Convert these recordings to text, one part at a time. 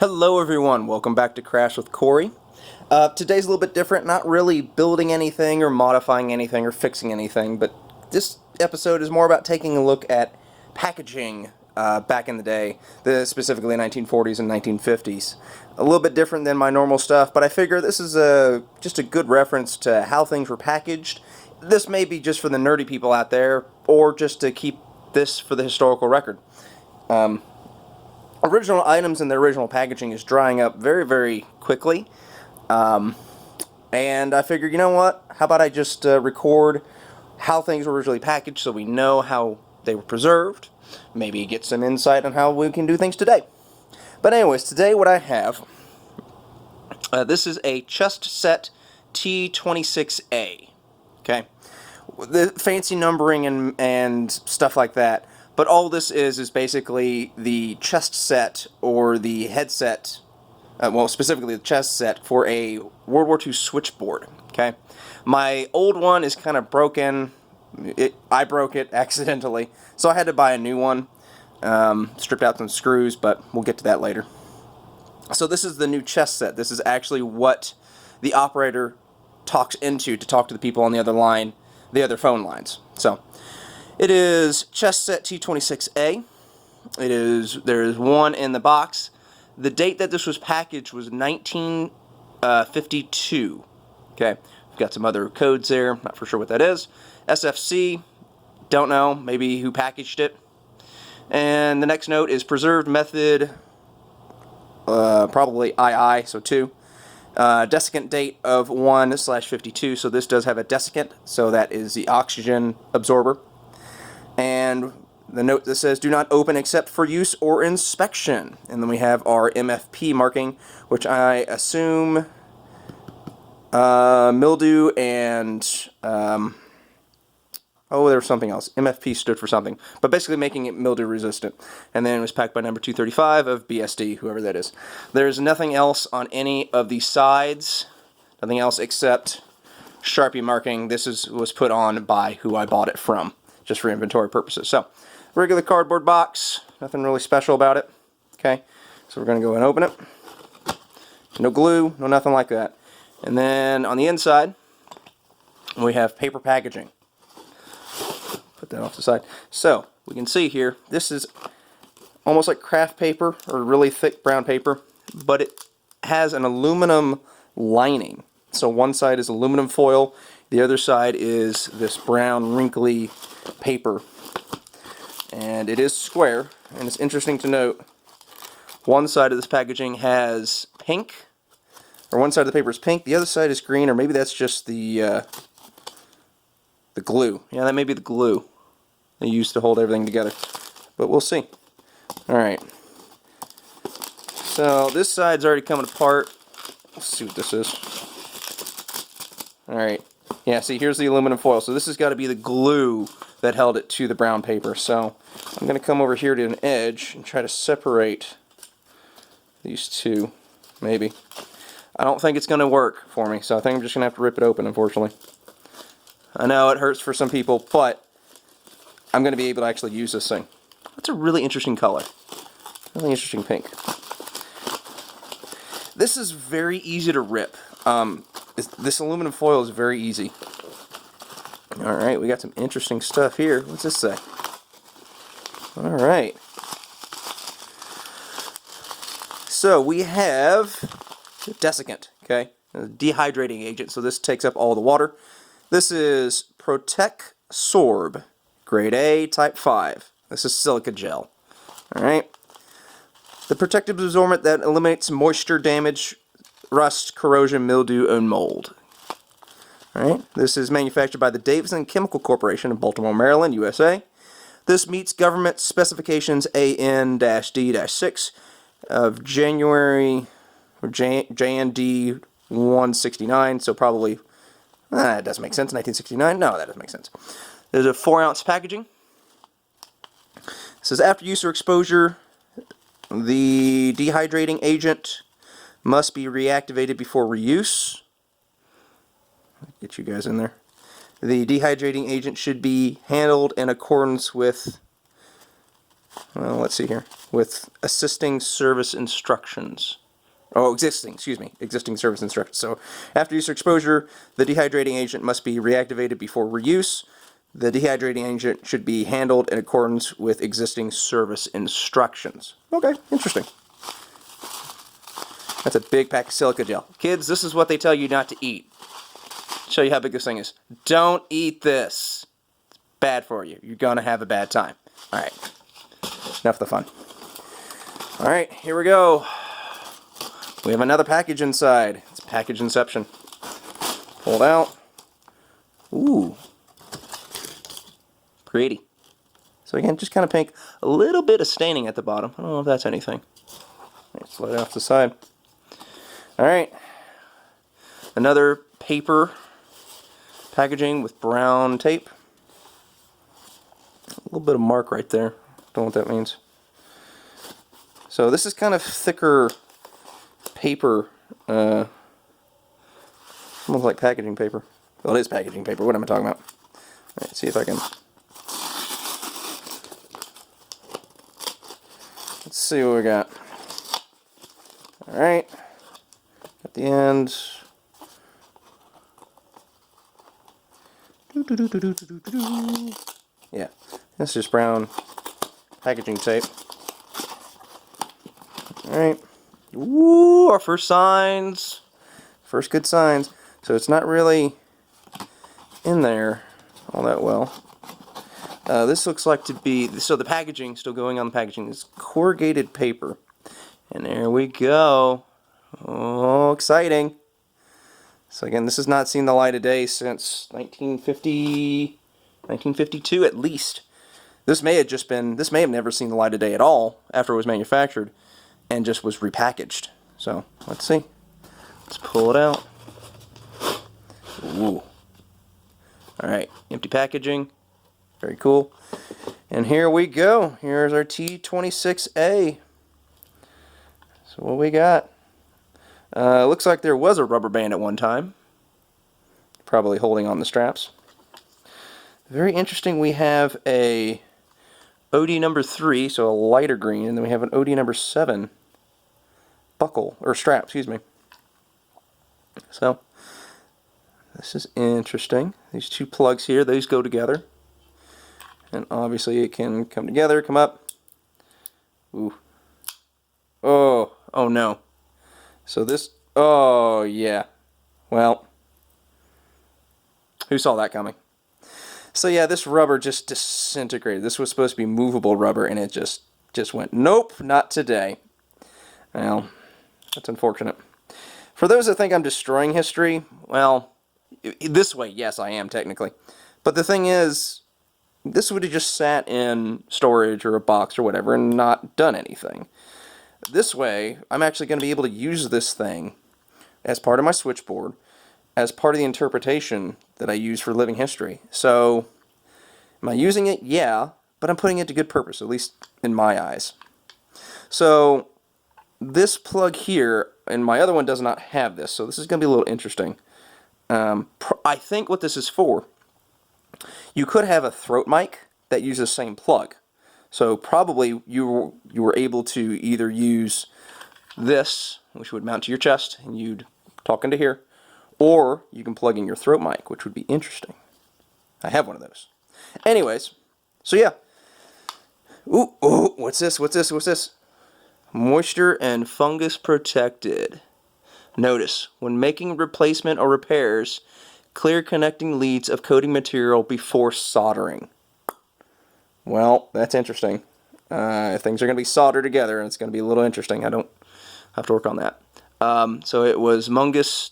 Hello everyone, welcome back to Crash with Corey. Today's a little bit different, not really building anything or modifying anything or fixing anything, but this episode is more about taking a look at packaging back in the day, specifically 1940s and 1950s. A little bit different than my normal stuff, but I figure this is just a good reference to how things were packaged. This may be just for the nerdy people out there, or just to keep this for the historical record. Original items in their original packaging is drying up very, very quickly. And I figured, you know what? How about I just record how things were originally packaged so we know how they were preserved. Maybe get some insight on how we can do things today. But anyways, today what I have, this is a chest set T26A. Okay? The fancy numbering and stuff like that. But all this is basically the chest set or the headset, well, specifically the chest set for a World War II switchboard. Okay, my old one is kind of broken. I broke it accidentally, so I had to buy a new one. Stripped out some screws, but we'll get to that later. So this is the new chest set. This is actually what the operator talks into to talk to the people on the other line, the other phone lines. So it is chest set T26A. There is one in the box. The date that this was packaged was 1952. Okay, we've got some other codes there. Not for sure what that is. SFC, don't know. Maybe who packaged it. And the next note is preserved method. Probably II, so 2. Desiccant date of 1/52. So this does have a desiccant. So that is the oxygen absorber. And the note that says, do not open except for use or inspection. And then we have our MFP marking, which I assume mildew and, oh, there was something else. MFP stood for something. But basically making it mildew resistant. And then it was packed by number 235 of BSD, whoever that is. There's nothing else on any of the sides. Nothing else except Sharpie marking. This was put on by who I bought it from, just for inventory purposes. So, regular cardboard box, nothing really special about it. Okay, so we're going to go and open it. No glue, no nothing like that. And then on the inside, we have paper packaging. Put that off the side. So, we can see here, this is almost like craft paper, or really thick brown paper, but it has an aluminum lining. So one side is aluminum foil, the other side is this brown, wrinkly paper. And it is square, and it's interesting to note, one side of this packaging has pink, or one side of the paper is pink, the other side is green, or maybe that's just the glue. Yeah, that may be the glue they used to hold everything together. But we'll see. Alright. So this side's already coming apart. Let's see what this is. Alright. Yeah, see, here's the aluminum foil. So this has got to be the glue that held it to the brown paper. So I'm going to come over here to an edge and try to separate these two, maybe. I don't think it's going to work for me, so I think I'm just going to have to rip it open, unfortunately. I know it hurts for some people, but I'm going to be able to actually use this thing. That's a really interesting color. Really interesting pink. This is very easy to rip. This aluminum foil is very easy. Alright, we got some interesting stuff here. What's this say? Alright. So we have desiccant, okay? A dehydrating agent, so this takes up all the water. This is Protect Sorb, grade A, type 5. This is silica gel. Alright. The protective absorbent that eliminates moisture damage, rust, corrosion, mildew, and mold. Alright, this is manufactured by the Davidson Chemical Corporation in Baltimore, Maryland, USA. This meets government specifications AN-D-6 of January, or JND 169, so probably, that doesn't make sense, 1969? No, that doesn't make sense. There's a 4-ounce packaging. It says, after use or exposure, the dehydrating agent must be reactivated before reuse. Get you guys in there. The dehydrating agent should be handled in accordance with well, let's see here, with assisting service instructions. Oh, existing service instructions. So after use or exposure, the dehydrating agent must be reactivated before reuse. The dehydrating agent should be handled in accordance with existing service instructions. Okay, interesting. That's a big pack of silica gel. Kids, this is what they tell you not to eat. Show you how big this thing is. Don't eat this. It's bad for you. You're going to have a bad time. Alright, enough of the fun. Alright, here we go. We have another package inside. It's package inception. Pulled out. Ooh. Pretty. So again, just kind of pink. A little bit of staining at the bottom. I don't know if that's anything. Let's slide it off to the side. Alright. Another paper packaging with brown tape. A little bit of mark right there. Don't know what that means. So this is kind of thicker paper. Almost like packaging paper. Well, it is packaging paper. What am I talking about? Alright, see if I can... Let's see what we got. Alright. At the end. Yeah, that's just brown packaging tape. Alright. Ooh, our first signs. First good signs. So it's not really in there all that well. This looks like to be, so the packaging, still going on the packaging, is corrugated paper. And there we go. Oh, exciting. So again, this has not seen the light of day since 1952 at least. This may have never seen the light of day at all after it was manufactured and just was repackaged. So, let's see. Let's pull it out. Ooh. Alright, empty packaging. Very cool. And here we go. Here's our T26A. So what we got? Looks like there was a rubber band at one time. Probably holding on the straps. Very interesting, we have a OD number 3, so a lighter green, and then we have an OD number 7 buckle, or strap, excuse me. So, this is interesting. These two plugs here, those go together. And obviously it can come together, come up. Ooh. Oh no. So this, oh yeah. Well, who saw that coming? So yeah, this rubber just disintegrated. This was supposed to be movable rubber, and it just went, nope, not today. Well, that's unfortunate. For those that think I'm destroying history, well, this way, yes, I am technically. But the thing is, this would have just sat in storage or a box or whatever and not done anything. This way, I'm actually going to be able to use this thing as part of my switchboard, as part of the interpretation that I use for living history. So, am I using it? Yeah, but I'm putting it to good purpose, at least in my eyes. So, this plug here, and my other one does not have this, so this is going to be a little interesting. I think what this is for, you could have a throat mic that uses the same plug. So probably you were able to either use this, which would mount to your chest, and you'd talk into here, or you can plug in your throat mic, which would be interesting. I have one of those. Anyways, so yeah. Ooh, what's this? What's this? What's this? Moisture and fungus protected. Notice, when making replacement or repairs, clear connecting leads of coating material before soldering. Well, that's interesting. Things are going to be soldered together, and it's going to be a little interesting. I don't have to work on that. So it was Mungus,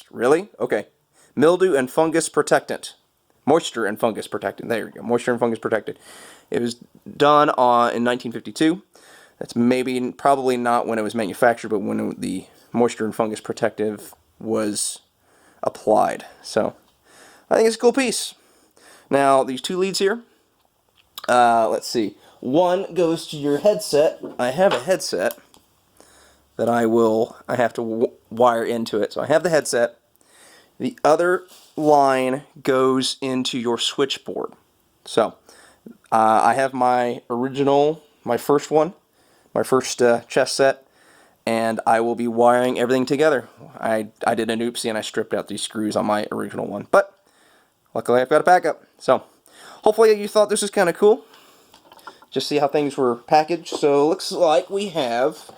really? Okay. Mildew and fungus protectant. Moisture and fungus protectant. There we go. Moisture and fungus protectant. It was done in 1952. That's probably not when it was manufactured, but when the moisture and fungus protective was applied. So, I think it's a cool piece. Now, these two leads here, let's see. One goes to your headset. I have a headset that I have to wire into it. So I have the headset. The other line goes into your switchboard. So, I have my original, my first one, my first chess set, and I will be wiring everything together. I did an oopsie and I stripped out these screws on my original one, but luckily I've got a backup. So hopefully you thought this was kind of cool. Just see how things were packaged. So it looks like we have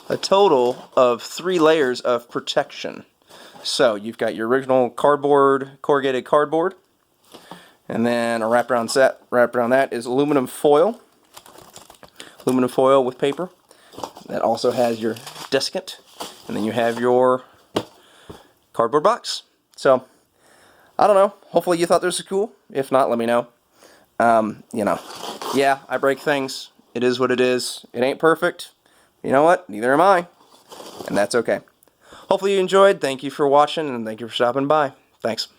a total of 3 layers of protection. So you've got your original cardboard, corrugated cardboard, and then a wraparound set. Wrapped around that is aluminum foil with paper. That also has your desiccant, and then you have your cardboard box. So I don't know. Hopefully you thought this was cool. If not, let me know. You know, yeah, I break things. It is what it is. It ain't perfect. You know what? Neither am I. And that's okay. Hopefully you enjoyed. Thank you for watching, and thank you for stopping by. Thanks.